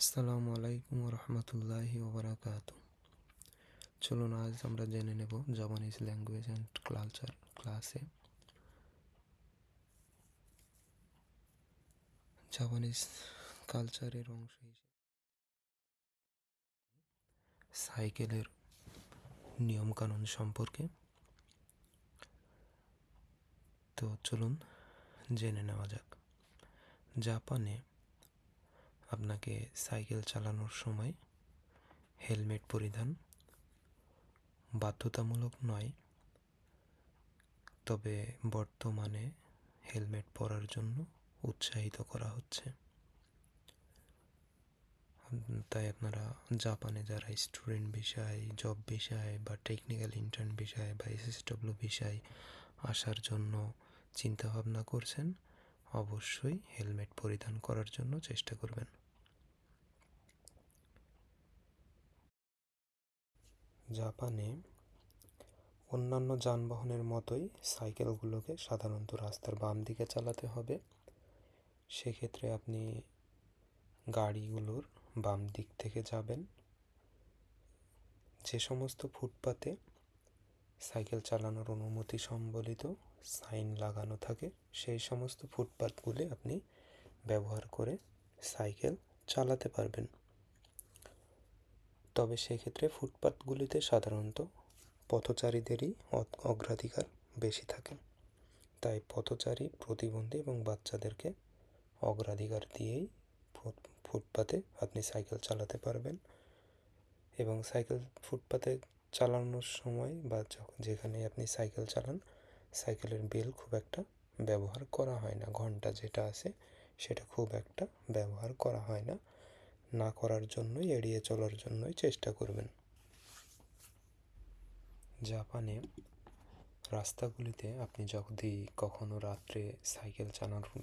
আসসালামু আলাইকুম রহমতুল্লাহি ওবরাকাতু। চলুন আজ আমরা জেনে নেব জাপানিজ ল্যাঙ্গুয়েজ অ্যান্ড কালচার ক্লাসে জাপানিজ কালচারের অংশ হিসেবে সাইকেলের নিয়মকানুন সম্পর্কে। তো চলুন জেনে নেওয়া যাক। জাপানে আপনাকে সাইকেল চালানোর সময় হেলমেট পরিধান বাধ্যতামূলক নয়, তবে বর্তমানে হেলমেট পরার জন্য উৎসাহিত করা হচ্ছে। তাই আপনারা জাপানে যারা স্টুডেন্ট ভিসায়, জব ভিসায় বা টেকনিক্যাল ইন্টার্ন ভিসায় বা এসএসডব্লিউ ভিসায় আসার জন্য চিন্তাভাবনা করছেন, অবশ্যই হেলমেট পরিধান করার জন্য চেষ্টা করবেন। জাপানে অন্যান্য যানবাহনের মতোই সাইকেলগুলোকে সাধারণত রাস্তার বাম দিকে চালাতে হবে। সেক্ষেত্রে আপনি গাড়িগুলোর বাম দিক থেকে যাবেন। যে সমস্ত ফুটপাতে সাইকেল চালানোর অনুমতি সম্বলিত সাইন লাগানো থাকে, সেই সমস্ত ফুটপাতগুলি আপনি ব্যবহার করে সাইকেল চালাতে পারবেন। তবে সেক্ষেত্রে ফুটপাতগুলিতে সাধারণত পথচারীদেরই অগ্রাধিকার বেশি থাকে, তাই পথচারী, প্রতিবন্ধী এবং বাচ্চাদেরকে অগ্রাধিকার দিয়েই ফুটপাতে আপনি সাইকেল চালাতে পারবেন। এবং সাইকেল ফুটপাতে চালানোর সময় বা যেখানে আপনি সাইকেল চালান, সাইকেলের বেল খুব একটা ব্যবহার করা হয় না। ঘন্টা যেটা আছে সেটা খুব একটা ব্যবহার করা হয় না। না করার জন্যই, এড়িয়ে চলার জন্যই চেষ্টা করবেন। জাপানে রাস্তাগুলিতে আপনি যদি কখনো রাত্রে সাইকেল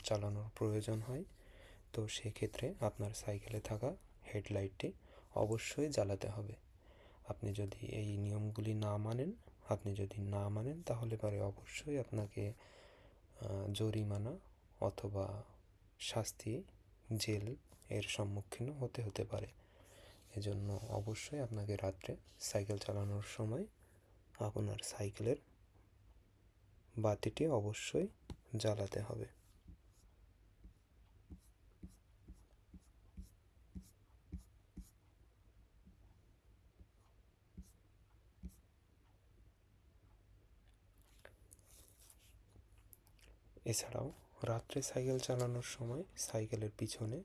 চালানোর প্রয়োজন হয়, তো সেক্ষেত্রে আপনার সাইকেলে থাকা হেডলাইটটি অবশ্যই জ্বালাতে হবে। আপনি যদি এই নিয়মগুলি না মানেন তাহলে পরে অবশ্যই আপনাকে জরিমানা অথবা শাস্তি, জেল এর সম্মুখীন হতে পারে। এজন্য অবশ্যই আপনাকে রাত্রে সাইকেল চালানোর সময় আপনার সাইকেলের বাতিটি অবশ্যই জ্বালাতে হবে। এছাড়াও রাত্রে সাইকেল চালানোর সময় সাইকেলের পিছনে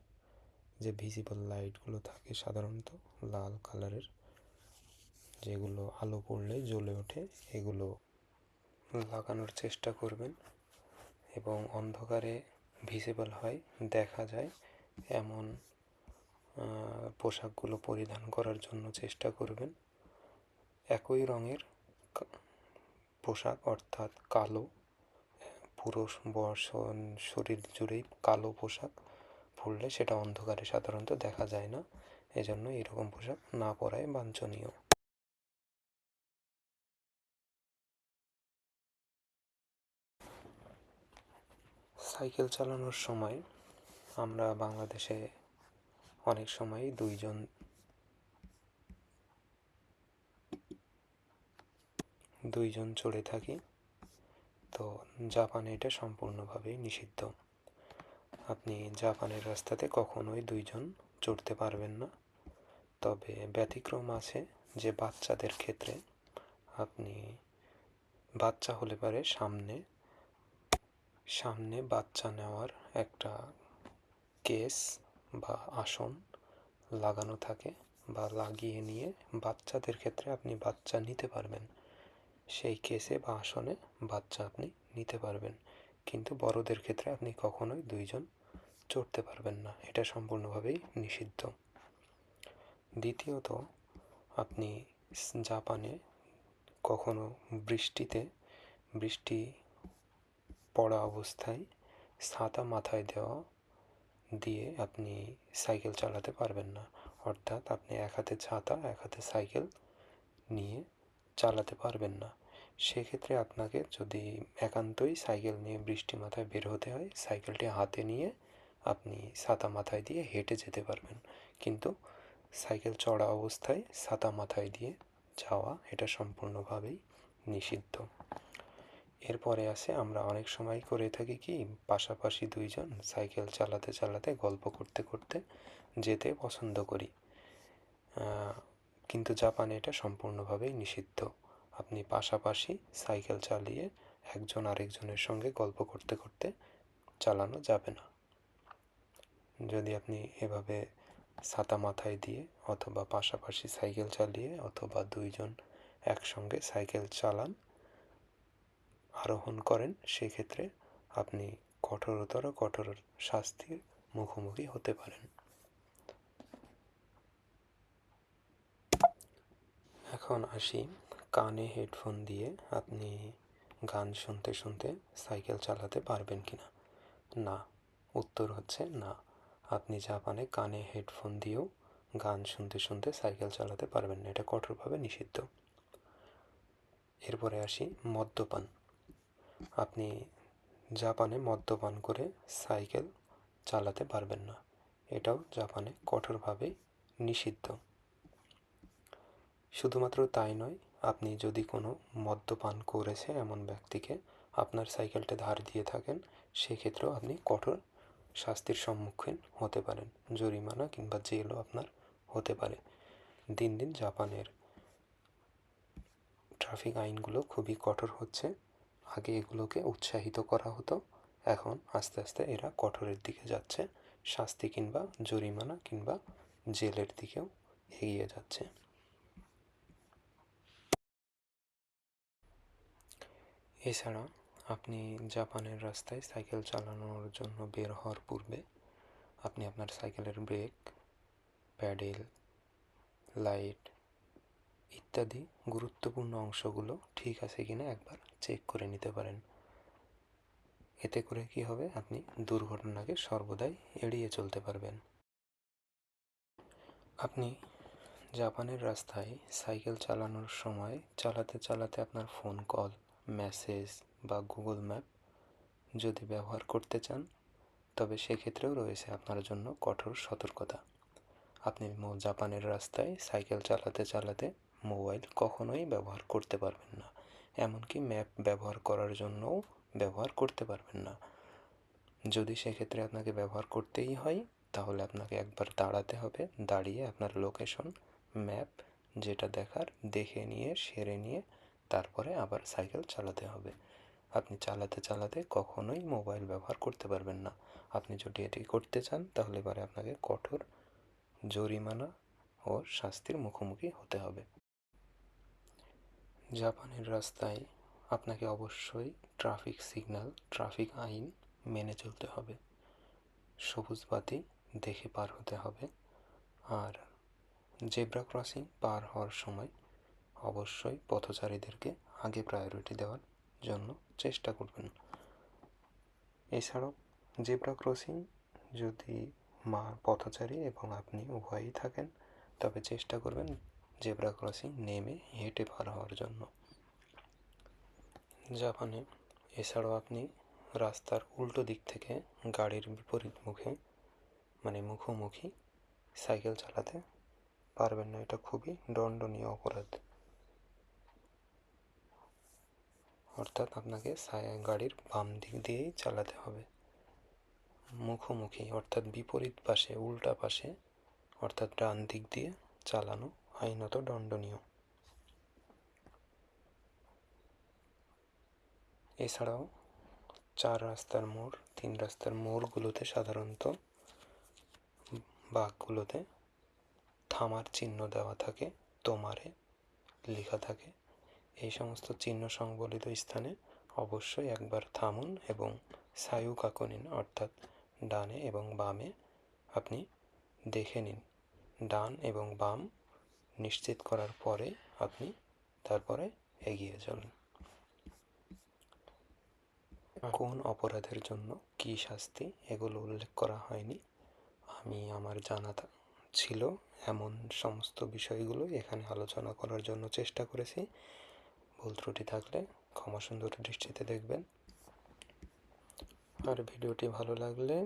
যে ভিজিবল লাইটগুলো থাকে, সাধারণত লাল কালারের, যেগুলো আলো পড়লে জ্বলে ওঠে, এগুলো লাগানোর চেষ্টা করবেন এবং অন্ধকারে ভিজিবল হয়, দেখা যায় এমন পোশাকগুলো পরিধান করার জন্য চেষ্টা করবেন। একই রঙের পোশাক অর্থাৎ কালো, পুরো শরীর জুড়েই কালো পোশাক পরলে সেটা অন্ধকারে সাধারণত দেখা যায় না। এজন্য এরকম পোশাক না পরাই বাঞ্ছনীয়। সাইকেল চালানোর সময় আমরা বাংলাদেশে অনেক সময় দুইজন চড়ে থাকি, তো জাপানে এটা সম্পূর্ণভাবেই নিষিদ্ধ। আপনি জাপানের রাস্তাতে কখনোই দুইজন চড়তে পারবেন না। তবে ব্যতিক্রম আছে, যে বাচ্চাদের ক্ষেত্রে আপনি বাচ্চা হলে পারে সামনে বাচ্চা নেওয়ার একটা কেস বা আসন লাগানো থাকে, বা লাগিয়ে নিয়ে বাচ্চাদের ক্ষেত্রে আপনি বাচ্চা নিতে পারবেন। সেই কেসে বা আসনে বাচ্চা আপনি নিতে পারবেন, কিন্তু বড়দের ক্ষেত্রে আপনি কখনোই দুইজন চড়তে পারবেন না। এটা সম্পূর্ণভাবেই নিষিদ্ধ। দ্বিতীয়ত, আপনি জাপানে কখনো বৃষ্টি পড়া অবস্থায় ছাতা মাথায় দিয়ে আপনি সাইকেল চালাতে পারবেন না। অর্থাৎ আপনি এক হাতে ছাতা, এক হাতে সাইকেল নিয়ে চালাতে পারবেন না। সেক্ষেত্রে আপনাকে যদি একান্তই সাইকেল নিয়ে বৃষ্টি মাথায় বের হতে হয়, সাইকেলটি হাতে নিয়ে আপনি ছাতা মাথায় দিয়ে হেঁটে যেতে পারবেন, কিন্তু সাইকেল চড়া অবস্থায় ছাতা মাথায় দিয়ে যাওয়া এটা সম্পূর্ণভাবেই নিষিদ্ধ। এরপরে আছে, আমরা অনেক সময় করে থাকি কি, পাশাপাশি দুইজন সাইকেল চালাতে চালাতে গল্প করতে করতে যেতে পছন্দ করি, কিন্তু জাপানে এটা সম্পূর্ণভাবেই নিষিদ্ধ। আপনি পাশাপাশি সাইকেল চালিয়ে একজন আরেকজনের সঙ্গে গল্প করতে করতে চালানো যাবে না। যদি আপনি এভাবে ছাতা মাথায় দিয়ে অথবা পাশাপাশি সাইকেল চালিয়ে অথবা দুইজন একসঙ্গে সাইকেল চালান, আরোহণ করেন, সেক্ষেত্রে আপনি কঠোরতর কঠোর শাস্তির মুখোমুখি হতে পারেন। এখন আসি, কানে হেডফোন দিয়ে আপনি গান শুনতে শুনতে সাইকেল চালাতে পারবেন কি না? না, উত্তর হচ্ছে না। আপনি জাপানে কানে হেডফোন দিয়েও গান শুনতে শুনতে সাইকেল চালাতে পারবেন না, এটা কঠোরভাবে নিষিদ্ধ। এরপরে আসি মদ্যপান। আপনি জাপানে মদ্যপান করে সাইকেল চালাতে পারবেন না, এটাও জাপানে কঠোরভাবে নিষিদ্ধ। শুধুমাত্র তাই নয়, আপনি যদি কোনো মদ্যপান করেছে এমন ব্যক্তিকে আপনার সাইকেলটা ধার দিয়ে থাকেন, সেক্ষেত্রেও আপনি কঠোর শাস্তির সম্মুখীন হতে পারেন, জরিমানা কিংবা জেলও আপনার হতে পারে। দিন দিন জাপানের ট্রাফিক আইনগুলো খুবই কঠোর হচ্ছে। আগে এগুলোকে উৎসাহিত করা হতো, এখন আস্তে আস্তে এরা কঠোরের দিকে যাচ্ছে, শাস্তি কিংবা জরিমানা কিংবা জেলের দিকেও এগিয়ে যাচ্ছে। এছাড়া আপনি জাপানের রাস্তায় সাইকেল চালানোর জন্য বের হওয়ার পূর্বে আপনি আপনার সাইকেলের ব্রেক, প্যাডেল, লাইট ইত্যাদি গুরুত্বপূর্ণ অংশগুলো ঠিক আছে কিনা একবার চেক করে নিতে পারেন। এতে করে কি হবে, আপনি দুর্ঘটনাকে সর্বদাই এড়িয়ে চলতে পারবেন। আপনি জাপানের রাস্তায় সাইকেল চালানোর সময় চালাতে চালাতে আপনার ফোন কল, মেসেজ বা গুগল ম্যাপ যদি ব্যবহার করতে চান, তবে সেক্ষেত্রেও রয়েছে আপনার জন্য কঠোর সতর্কতা। আপনি জাপানের রাস্তায় সাইকেল চালাতে চালাতে মোবাইল কখনোই ব্যবহার করতে পারবেন না, এমনকি ম্যাপ ব্যবহার করার জন্যও ব্যবহার করতে পারবেন না। যদি সেক্ষেত্রে আপনাকে ব্যবহার করতেই হয়, তাহলে আপনাকে একবার দাঁড়াতে হবে, দাঁড়িয়ে আপনার লোকেশন, ম্যাপ যেটা দেখার দেখে নিয়ে সেরে নিয়ে তারপরে আবার সাইকেল চালাতে হবে। আপনি চালাতে চালাতে কখনোই মোবাইল ব্যবহার করতে পারবেন না। আপনি যদি এটি করতে চান, তাহলে এবারে আপনাকে কঠোর জরিমানা ও শাস্তির মুখোমুখি হতে হবে। জাপানের রাস্তায় আপনাকে অবশ্যই ট্রাফিক সিগন্যাল, ট্রাফিক আইন মেনে চলতে হবে। সবুজ বাতি দেখে পার হতে হবে, আর জেব্রা ক্রসিং পার হওয়ার সময় অবশ্যই পথচারীদেরকে আগে প্রায়োরিটি দেওয়ার জন্য চেষ্টা করবেন। এছাড়াও জেব্রা ক্রসিং যদি পথচারী এবং আপনি উভয়ই থাকেন, তবে চেষ্টা করবেন জেব্রা ক্রসিং নেমে হেঁটে পার হওয়ার জন্য। জাপানে এছাড়াও আপনি রাস্তার উল্টো দিক থেকে গাড়ির বিপরীত মুখে মুখোমুখি সাইকেল চালাতে পারবেন না, এটা খুবই দণ্ডনীয় অপরাধ। অর্থাৎ আপনাকে গাড়ির বাম দিক দিয়েই চালাতে হবে, মুখোমুখি অর্থাৎ বিপরীত পাশে, উল্টা পাশে অর্থাৎ ডান দিক দিয়ে চালানো আইনত দণ্ডনীয়। এছাড়াও 4 রাস্তার মোড়, 3 রাস্তার মোড়গুলোতে সাধারণত বাঁকগুলোতে থামার চিহ্ন দেওয়া থাকে, তোমারে লেখা থাকে। এই সমস্ত চিহ্ন সংবলিত স্থানে অবশ্যই একবার থামুন এবং সায়ু কাকু নিন, অর্থাৎ ডানে এবং বামে আপনি দেখে নিন। ডান এবং বাম নিশ্চিত করার পরে আপনি তারপরে এগিয়ে চলুন। কোন অপরাধের জন্য কী শাস্তি এগুলো উল্লেখ করা হয়নি, আমি আমার জানা ছিল এমন সমস্ত বিষয়গুলো এখানে আলোচনা করার জন্য চেষ্টা করেছি। ভুল ত্রুটি থাকলে ক্ষমা সুন্দর দৃষ্টিতে দেখবেন। আর ভিডিওটি ভালো লাগলে